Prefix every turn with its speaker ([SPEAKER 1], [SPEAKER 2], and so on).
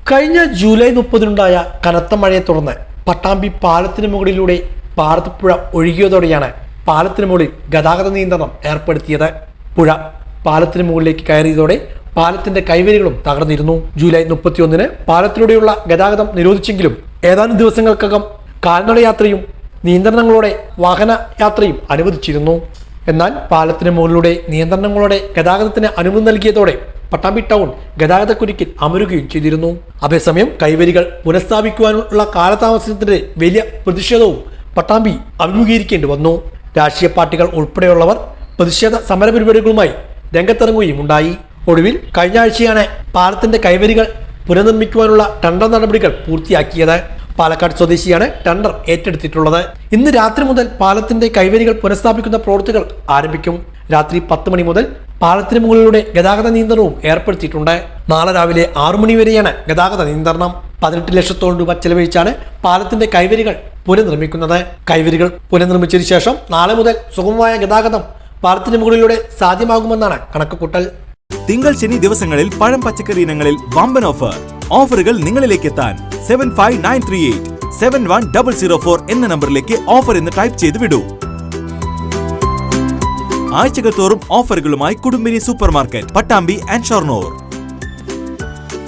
[SPEAKER 1] കഴിഞ്ഞ ജൂലൈ 30-നുണ്ടായ കനത്ത മഴയെ തുടർന്ന് പട്ടാമ്പി പാലത്തിന് മുകളിലൂടെ ഭാരതപ്പുഴ ഒഴുകിയതോടെയാണ് പാലത്തിന് മുകളിൽ ഗതാഗത നിയന്ത്രണം ഏർപ്പെടുത്തിയത്. പുഴ പാലത്തിന് മുകളിലേക്ക് കയറിയതോടെ പാലത്തിന്റെ കൈവരികളും തകർന്നിരുന്നു. ജൂലൈ 31-ന് പാലത്തിലൂടെയുള്ള ഗതാഗതം നിരോധിച്ചെങ്കിലും ഏതാനും ദിവസങ്ങൾക്കകം കാൽനടയാത്രയും നിയന്ത്രണങ്ങളോടെ വാഹന യാത്രയും അനുവദിച്ചിരുന്നു. എന്നാൽ പാലത്തിന് മുകളിലൂടെ നിയന്ത്രണങ്ങളോടെ ഗതാഗതത്തിന് അനുമതി നൽകിയതോടെ പട്ടാമ്പി ടൗൺ ഗതാഗതക്കുരുക്കിൽ അമരുകയും ചെയ്തിരുന്നു. അതേസമയം കൈവരികൾ പുനഃസ്ഥാപിക്കുവാനുള്ള കാലതാമസത്തിനെതിരെ വലിയ പ്രതിഷേധവും പട്ടാമ്പി അഭിമുഖീകരിക്കേണ്ടി വന്നു. രാഷ്ട്രീയ പാർട്ടികൾ ഉൾപ്പെടെയുള്ളവർ പ്രതിഷേധ സമരപരിപാടികളുമായി രംഗത്തിറങ്ങുകയും ഉണ്ടായി. ഒടുവിൽ കഴിഞ്ഞ ആഴ്ചയാണ് പാലത്തിന്റെ കൈവരികൾ പുനർനിർമ്മിക്കുവാനുള്ള ടെൻഡർ നടപടികൾ പൂർത്തിയാക്കിയത്. പാലക്കാട് സ്വദേശിയാണ് ടെൻഡർ ഏറ്റെടുത്തിട്ടുള്ളത്. ഇന്ന് രാത്രി മുതൽ പാലത്തിന്റെ കൈവരികൾ പുനഃസ്ഥാപിക്കുന്ന പ്രവൃത്തികൾ ആരംഭിക്കും. രാത്രി 10 മണി മുതൽ പാലത്തിന് മുകളിലൂടെ ഗതാഗത നിയന്ത്രണവും ഏർപ്പെടുത്തിയിട്ടുണ്ട്. നാളെ രാവിലെ 6 മണി വരെയാണ് ഗതാഗത നിയന്ത്രണം. 18 ലക്ഷത്തോളം രൂപ ചെലവഴിച്ചാണ് പാലത്തിന്റെ കൈവരികൾ പുനർനിർമ്മിക്കുന്നത്. കൈവരികൾ പുനർനിർമ്മിച്ചതിനു ശേഷം നാളെ മുതൽ സുഗമമായ ഗതാഗതം പാലത്തിന് മുകളിലൂടെ സാധ്യമാകുമെന്നാണ് കണക്കുകൂട്ടൽ.
[SPEAKER 2] തിങ്കൾ ശനി ദിവസങ്ങളിൽ പഴം പച്ചക്കറി ഇനങ്ങളിൽ വമ്പൻ ഓഫറുകൾ നിങ്ങളിലേക്ക് എത്താൻ 75938 71004 എന്ന നമ്പറിലേക്ക് ഓഫർ എന്ന് ടൈപ്പ് ചെയ്ത് വിടൂ. ആഴ്ചകൾ തോറും ഓഫറുകളുമായി Kudumbini supermarket, Pattambi and Shoranur.